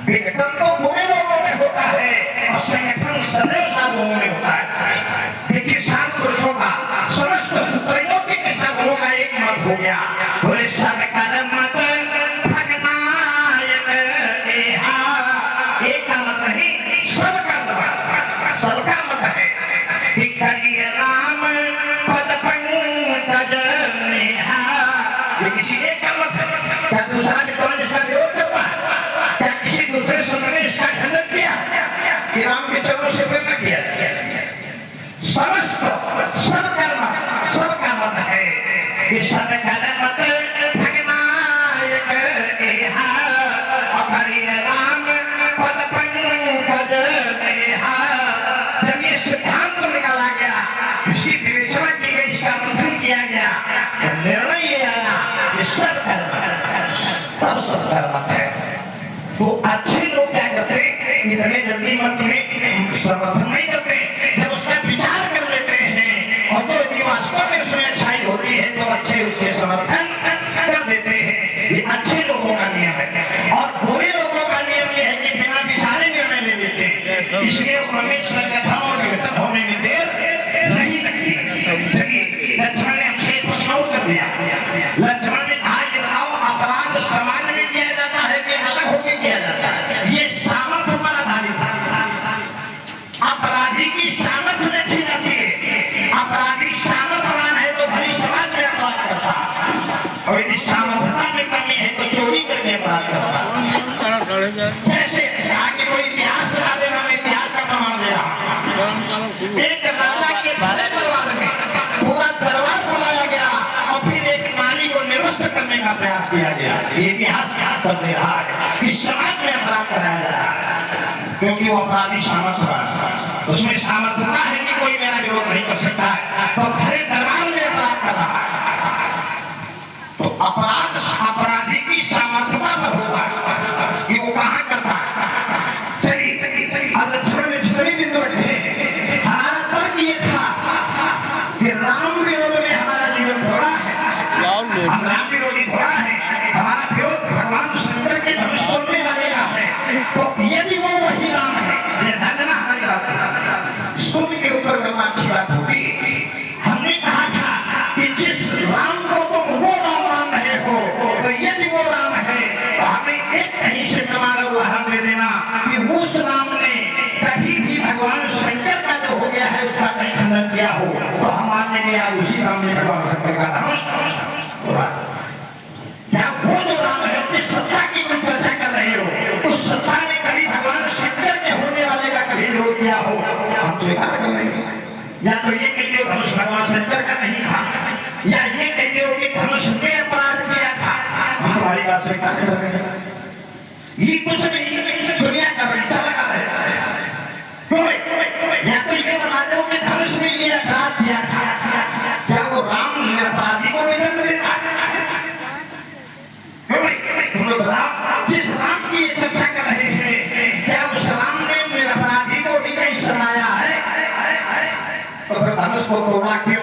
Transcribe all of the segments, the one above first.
विघटन तो बुरे लोगों में होता है और संगठन सदैव साधुओं में होता है। देखिए साधु पुरुषों का समस्त त्रैलोक्य के साधुओं का एक मत हो गया, बोले सबका मत भगनायक नेहा। एक का मत नहीं, सबका मत है कि करिए राम पद पंकज नेहा। ये किसी एक का मत है। क्या दूसरा विद्वान इसका विरोध करता है? क्या किसी दूसरे संत ने इसका खंडन किया कि राम के चरणों से प्रेम किया? समस्त सबका मत है कि सबका मत भगनायक नेहा और करिए राम पद पंकज नेहा। जब ये सिद्धांत निकाला गया, इसकी विवेचना की गई, इसका मंथन किया गया, तो निर्णय ये आया कि सब कर्म तब सब कर्म है। तो अच्छे लोग क्या करते, इतने जल्दी मत में समर्थन नहीं करते, जब उसका विचार कर लेते हैं और जो यदि वास्तव में उसमें अच्छाई होती है तो अच्छे उसके समर्थन कर देते हैं। ये अच्छे लोगों का नियम है। और बुरे लोगों का नियम ये है कि बिना विचारे निर्णय ले लेते हैं, इसलिए उन्हें संगठन और विघटन होने में देर नहीं लगती। चलिए लक्ष्मण ने हमसे एक प्रश्न और कर दिया। लक्ष्मण ने कहा ये बताओ, अपराध समाज में किया जाता है कि अलग होकर किया जाता है? ये सामर्थ्य पर आधारित है। अपराधी की सामर्थ्य देखी जाती है। अपराधी सामर्थ्यवान है तो भली समाज में अपराध करता, और यदि सामर्थ्यता में कमी है तो चोरी करके अपराध करता। जैसे आगे कोई इतिहास बता देना, मैं इतिहास का प्रमाण दे रहा हूं। एक राजा के बड़े दरबार में पूरा दरबार बुलाया गया और फिर एक माली को निरुष्ट करने का प्रयास किया गया। ये इतिहास याद कर दे रहा है कि समाज में अपराध कराया जा रहा है, क्योंकि वो अपराधी सामर्थ्यवान, उसमें सामर्थ्यता है कि कोई मेरा विरोध नहीं कर सकता है, तो भरे दरबार में अपराध कर रहा है। तो अपराध अपराधी की सामर्थ्यता पर होगा कि वो कहां करता है। चलिए अब लक्ष्मण ने जितने बिंदु रखे, हमारा तर्क ये था कि राम विरोध में हमारा जीवन थोड़ा है, हम राम विरोधी थोड़ा है, हमारा विरोध भगवान शंकर के धनुष तोड़ने वाले का है। तो यदि वो वही राम है, ये धन्यना हमारी बात सुन के उत्तर करना अच्छी बात होगी। हमने कहा था कि जिस राम को तुम वो राम मान रहे हो, तो यदि वो राम है तो हमें एक कहीं से हमारा उदाहरण दे देना कि उस राम ने कभी भी भगवान शंकर का जो हो गया है उसका कहीं खंडन किया हो, तो हम मान लेंगे आज उसी राम ने भगवान शंकर का धनुष तोड़ा। क्या वो जो राम है जिस सत्ता की तुम चर्चा कर रहे हो, उस सत्ता ने कभी भगवान शंकर के होने वाले का कभी विरोध किया हो, हम स्वीकार कर लेंगे। या तो ये कहते हो धनुष भगवान शंकर का नहीं था, या ये कहते हो कि धनुष ने अपराध किया था, हम तुम्हारी बात स्वीकार कर लेंगे। ये कुछ नहीं, दुनिया का बगीचा लगा रहे। या तो ये बता दो कि धनुष ने ये अपराध किया था, क्या वो राम अपराधी को भी दंड देता? तुम लोग बताओ, जिस राम की ये चर्चा कर रहे हैं, क्या उस राम ने अपराधी को भी कहीं सुनाया है? तो फिर धनुष को तोड़ा क्यों?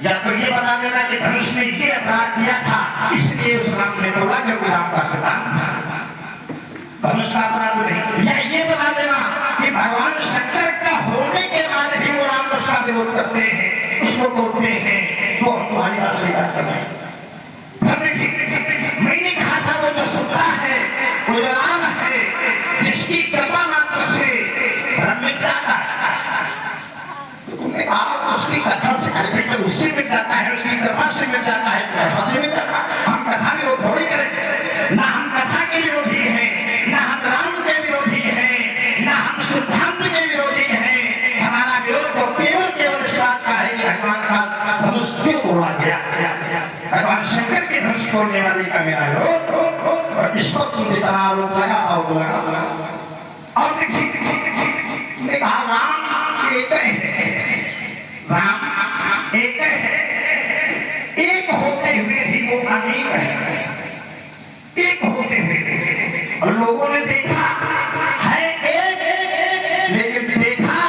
या तो ये बता देना कि धनुष ने ये अपराध किया था इसलिए उस राम ने तोड़ा क्योंकि राम का सिद्धांत था धनुष का अपराध नहीं। या ये बता देना कि भगवान शंकर का होने के बाद भी वो राम उसका विरोध करते हैं, उसको तोड़ते हैं, तो हम तुम्हारी बात स्वीकार कर रहे हैं। मैंने कहा था वो जो सत्ता है, वो जो राम है, जिसकी कृपा मात्र से ब्रह्म मिट जाता है, तो तुमने कहा उसकी कथा से उससे मिट जाता है, उसकी कृपा से मिट जाता है, कथा से मिट जाता है। हम कथा विरोध थोड़ी करेंगे, ना हम कथा के विरोधी हैं, ना हम राम के विरोधी हैं, ना हम सिद्धांत के विरोधी हैं। हमारा विरोध तो केवल इस बात का है कि भगवान का धनुष क्यों तोड़ा गया, भगवान शंकर के धनुष तोड़ने वाले का मेरा विरोध, और इस पर तुम जितना आरोप लगाओ तो लगा। और देखिए कहा राम एक है, राम एक है, एक होते हुए भी वो अनेक है, एक होते हुए। और लोगों ने देखा है एक, लेकिन देखा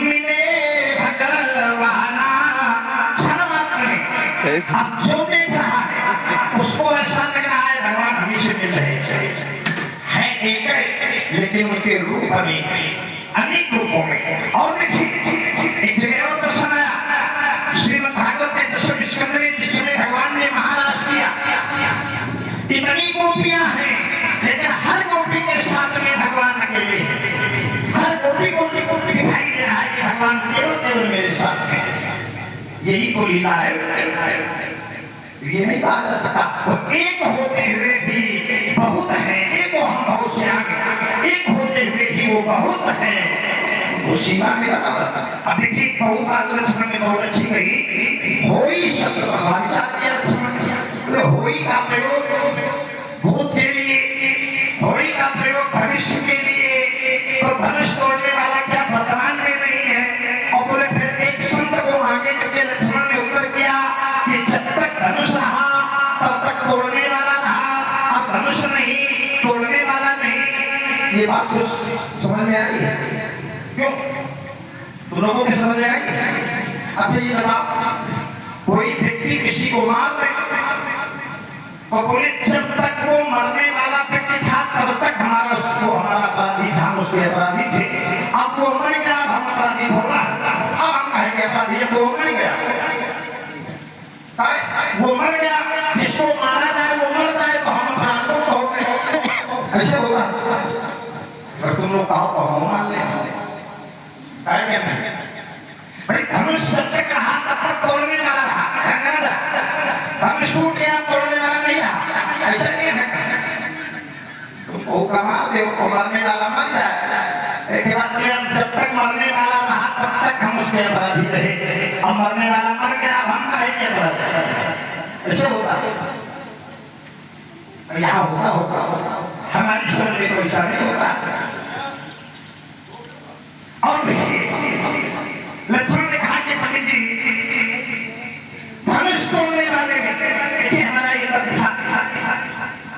मिले भगवाना अब जो देख रहा है उसको ऐसा लग रहा है भगवान लेकिन उनके रूप बने अनेक रूपों में। और देखिए एक जगह और दर्शन आया श्रीमद् भागवत के 10वें स्कंद में, जिसमें भगवान ने महाराज किया। इतनी गोपियां हैं लेकिन हर गोपी के साथ में भगवान अकेले हैं। हर गोपी को दिखाई दे रहा है कि भगवान केवल केवल मेरे साथ में। यही तो लीला है। ये नहीं कहा जा सकता वो एक होते हुए भी बहुत है, एक हम बहुत से आगे, एक होते हुए भी वो बहुत है, वो सीमा में रखा। अब देखिए बहुत लक्ष्मण में बहुत अच्छी कही, होई शब्द भगवान साथ किया लक्ष्मण। होई का प्रयोग भूत के लिए, होई का प्रयोग भविष्य के लिए। तो धनुष तोड़ने वाला क्या वर्तमान में नहीं है? और बोले फिर एक संत को आगे करके लक्ष्मण ने उत्तर किया कि जब तक धनुष रहा तब तक तोड़ने वाला रहा, अब धनुष नहीं तोड़ने वाला नहीं। ये बात कुछ समझ में आई है? क्यों तुम लोगों के समझ में आई? अच्छा ये बताओ, कोई व्यक्ति किसी को मार दे और बोले जब तक वो मरने वाला व्यक्ति था तब तक हमारा उसको हमारा अपराधी था, हम उसके अपराधी थे। अब वो मर गया, अब हम अपराधी होगा। अब हम कहेंगे अपराधी वो मर गया, वो मर गया, जिसको मारा जाए वो मर जाए तो हम अपराधों को हो गए। ऐसे होगा? अगर तुम लोग कहो तो हम मान ले भाई। धनुष जब तक रहा तब तक तोड़ने वाला रहा, धनुष टूट गया तोड़ने वाला नहीं रहा। ऐसा नहीं है, तुमको कमाल दे को मरने वाला मर जाए। एक बात जब तक मरने वाला रहा तब तक हम उसके अपराधी रहे, अब मरने वाला मर गया, अब हम कहेंगे अपराधी। ऐसे होगा? यहाँ होगा हमारी समझ में कोई नहीं होता। और लक्ष्मण ने कहा कि पंडित जी धनुष तोड़ने वाले ने हमारा ये तथ्य था,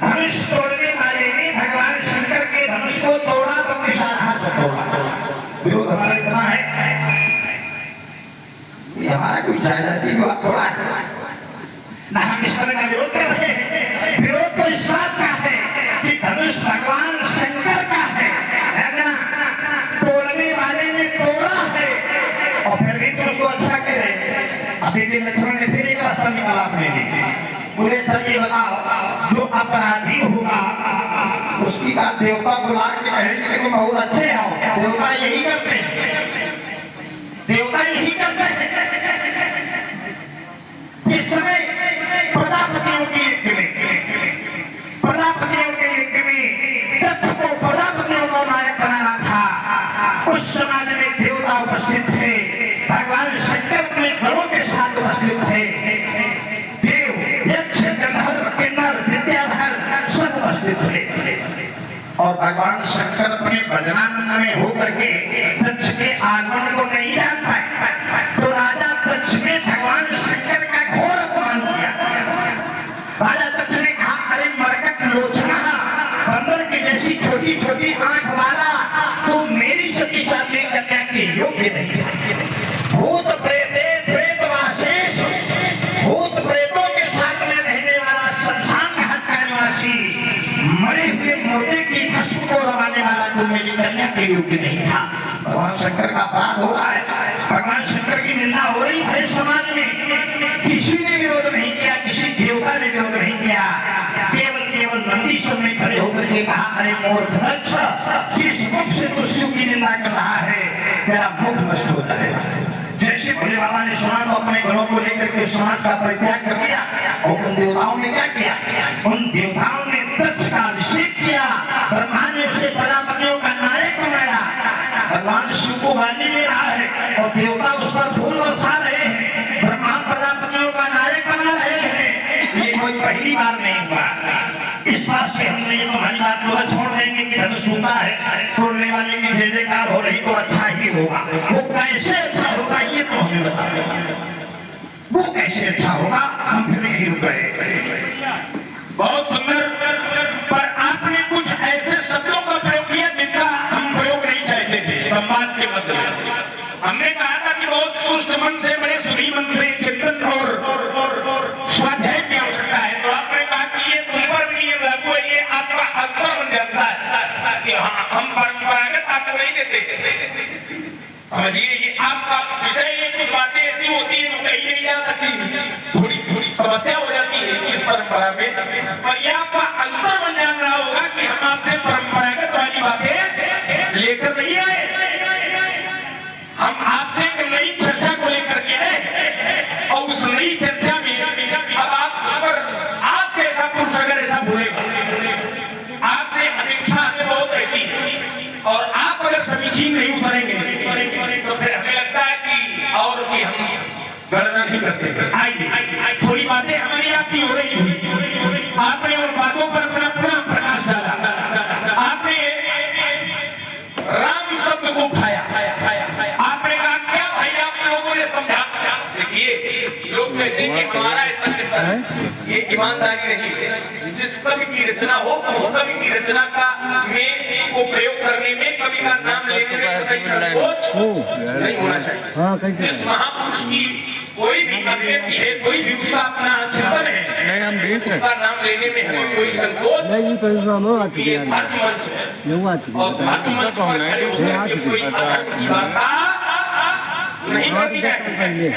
धनुष तोड़ने वाले ने भगवान शंकर के धनुष को तोड़ा तो किसान हाथ में तोड़ा। विरोध हमारा इतना है, ये हमारा कोई जायदादी विवाद थोड़ा है ना, हम इस तरह का विरोध कर रहे हैं। विरोध तो इस बात का है कि धनुष भगवान शंकर का है ना, तोड़ने वाले ने तोड़ा है और फिर भी तुम उसको अच्छा कह रहे। अभी भी लक्ष्मण ने फिर एक रास्ता निकाला अपने लिए। बोले चलिए बताओ, जो अपराधी होगा उसकी बात देवता बुला के कहेंगे कि तुम बहुत अच्छे हो। देवता यही करते हैं, देवता यही करते हैं। जिस समय प्रजापतियों के यज्ञ में, प्रजापतियों के यज्ञ में दक्ष को प्रजापतियों को नायक बनाना था, उस समाज में देवता उपस्थित थे, भगवान शंकर अपने गणों के साथ उपस्थित थे, देव यक्ष गंधर्व किन्नर विद्याधर सब उपस्थित थे। और भगवान शंकर अपने भजनानंद में होकर के दक्ष के आगमन को नहीं जान पाए, तो राजा दक्ष ने भगवान शंकर का घोर अपमान किया। राजा दक्ष ने कहा, अरे मरकट लोचना, बंदर की जैसी छोटी छोटी आंख वाला, तो मेरी सती साथी कन्या के योग्य नहीं। भूत प्रेते प्रेतवासेश, भूत प्रेतों के साथ में रहने वाला शमशान घाट का निवासी, मरे हुए मुर्दे की भस्म को रवाने वाला तो मेरी कन्या के योग्य नहीं था। भगवान शंकर का अपराध हो रहा है, भगवान शंकर की निंदा हो रही है समाज में। किसी ने विरोध नहीं किया, किसी देवता ने विरोध नहीं किया, केवल केवल नंदीश्वर ने खड़े होकर के कहा, अरे मूर्ख दक्ष, जिस मुख से तू शिव की निंदा कर रहा है तेरा मुख नष्ट हो जाएगा। जैसे भोले बाबा ने सुना तो अपने घरों को लेकर के समाज का परित्याग कर दिया, और उन देवताओं ने क्या किया? उन देवताओं ने दक्ष का अभिषेक किया, ब्रह्मा ने उसे प्रजापतियों का नायक बनाया। भगवान शिव को गाली दे रहा है और देवता उस पर फूल बरसा रहे हैं, ब्रह्मा प्रजापतियों का नायक बना रहे हैं। ये कोई पहली बार नहीं हुआ। इस बात से हमने ये तुम्हारी बात को छोड़ देंगे कि धनुष टूटा है, तोड़ने वाले की जय जयकार हो रही तो अच्छा ही होगा। वो कैसे अच्छा होगा ये तो हमें बता दें, वो कैसे अच्छा होगा। हम फिर नहीं रुक गए। बहुत सुंदर, पर आपने कुछ ऐसे शब्दों का प्रयोग किया जिनका हम प्रयोग नहीं चाहते थे संवाद के मध्य में। हमने कहा था कि बहुत सुष्ट मन से, बड़े सुधी मन से चिंतन और स्वाध्याय की आवश्यकता है। तो आपने कहा कि ये तुम पर भी ये लागू है, ये आपका अवसर बन जाता है कि हाँ हम पर पर यह आपका अंतर बन जान रहा होगा कि हम आपसे परंपरागत वाली बातें लेकर नहीं आए, हम आपसे एक नई चर्चा को लेकर के आए और उस नई चर्चा में अब आप उस पर आप जैसा पुरुष अगर ऐसा बोलेगा, आपसे अपेक्षा हमें बहुत रहती है और आप अगर समीचीन नहीं उतरेंगे तो फिर हमें लगता है कि और भी हम गणना नहीं करते। आइए थोड़ी बातें हमारी आपकी हो रही थी, आपने उन बातों पर अपना पूरा प्रकाश डाला, आपने राम शब्द को उठाया, आपने कहा क्या भाई आप लोगों ने समझा। देखिए लोग कहते हैं कि हमारा ऐसा कहता है, ये ईमानदारी नहीं है। जिस कवि की रचना हो उस कवि की रचना का में को प्रयोग करने में, कवि का नाम लेने में कहीं संकोच नहीं होना चाहिए। जिस महापुरुष की कोई भी अभिव्यक्ति है, कोई भी उसका अपना चिंतन है, उसका नाम लेने में हमें कोई संकोच नहीं। ये धर्म मंच है और धर्म मंच पर खड़े होकर के कोई वार्ता नहीं करनी चाहिए।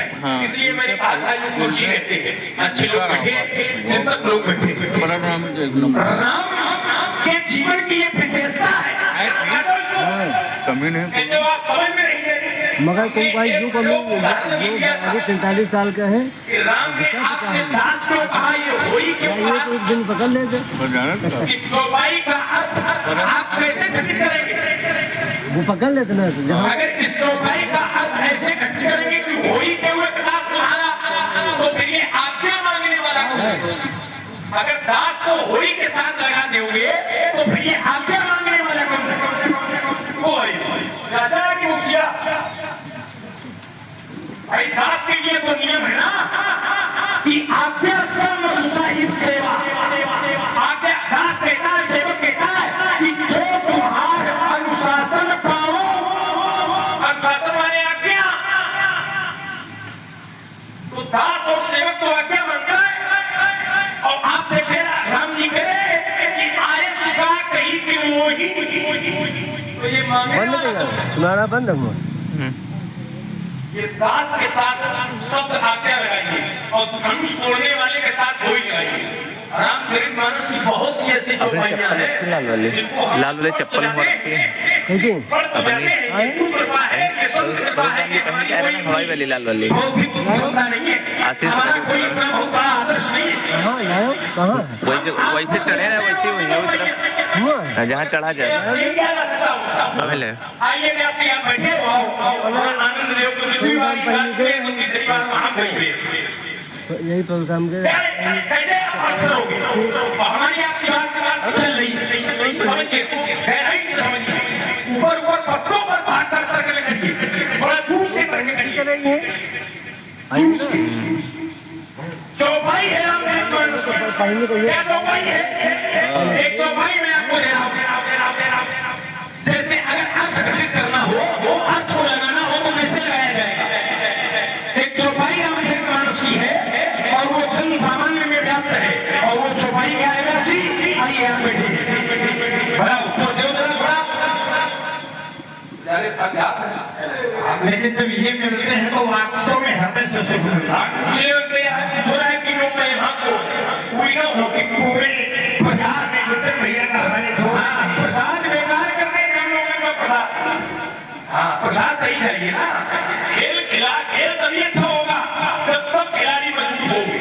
इसलिए मैंने कहा था ये कुर्सी रहते हैं, अच्छे लोग बैठे, चिंतक लोग बैठे। प्रणाम के जीवन की एक विशेषता है, कमी नहीं जो आप समझ में नहीं है। मगर तुम भाई जो कमी जो 43 साल का है, राम ने आपसे दास क्यों कहा, ये होई क्यों ये कहा, तो एक दिन पकड़ लेते। कि चौपाई का अर्थ आप कैसे घटित करेंगे, वो पकड़ लेते ना जहाँ अगर इस चौपाई का अर्थ ऐसे घटित करेंगे कि होई के हुए दास तुम्हारा, तो फिर ये आज्ञा मांगने वाला कौन है। अगर दास को होई के साथ लगा दोगे तो फिर ये आज्ञा मांगने वाला कौन है, वो है चाचा की मुखिया। भाई दास के लिए तो नियम है ना कि आज्ञा सर्व सुसाहिब सेवा, आज्ञा दास कहता है, सेवक कहता है कि जो तुम्हारे अनुशासन पाओ, अनुशासन माने आज्ञा, तो दास और सेवक तो आज्ञा मांगता है। और आपसे कह रहा राम जी कह रहे कि आए सुखा कहीं कि वो ही, तो ये मांगे बंद करेगा तुम्हारा बंद हुआ। ये दास के साथ शब्द आज्ञा लगाइए और धनुष तोड़ने वाले के साथ होई लगाइए। रामचरितमानस की बहुत सी ऐसी चौपाइयां हैं लाल वाले चप्पल हो रखी है हवाई वाली लाल वाली आशीष कोई इतना बहुत बड़ा आदर्श नहीं है। कहाँ वैसे चढ़े रहे वैसे हुई है उधर जहाँ चढ़ा जाए अवेले आइए ऐसे आप बैठे हो आनंद देव को दूसरी बार तीसरी बार वहां गई यही प्रोग्राम के कैसे आप करोगे, हमारी आपकी बात चल रही है, समझिए गहराई से समझिए, ऊपर ऊपर पत्तों पर बात कर करिए, थोड़ा दूर से करके करिए। चौपाई है आपने क्या चौपाई है, एक चौपाई में आपको दे रहा हूं। जैसे अगर अर्थ घटित करना हो, अर्थ को लगाना हो तो कैसे लगाया जाएगा। एक चौपाई रामचरितमानस की है और वो जन सामान्य में व्याप्त है, और वो चौपाई क्या है वैसी। आइए आप बैठिए, बड़ा उत्सव देव जरा बड़ा जाने तक याद है, लेकिन जब ये मिलते हैं तो वाक्यों में हृदय से सुख मिलता है। मुझे लगता है थोड़ा कि लोग मैं यहाँ को कोई ना हो कि पूरे प्रसाद में मिलते भैया का हमारे प्रसाद बेकार करने के हम लोगों का प्रसाद, हाँ प्रसाद सही चाहिए ना। खेल तभी अच्छा होगा जब सब खिलाड़ी मजबूत होंगे,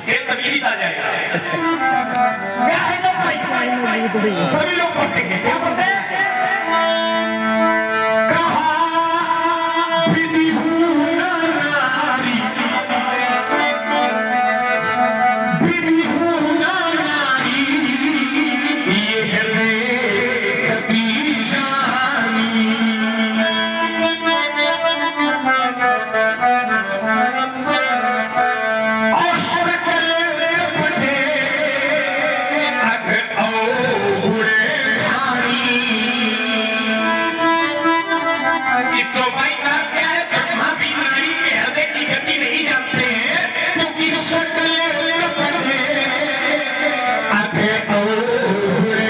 खेल तभी जीता जाएगा। क्या है जब भाई सभी लोग पढ़ते हैं, क्या पढ़ते हैं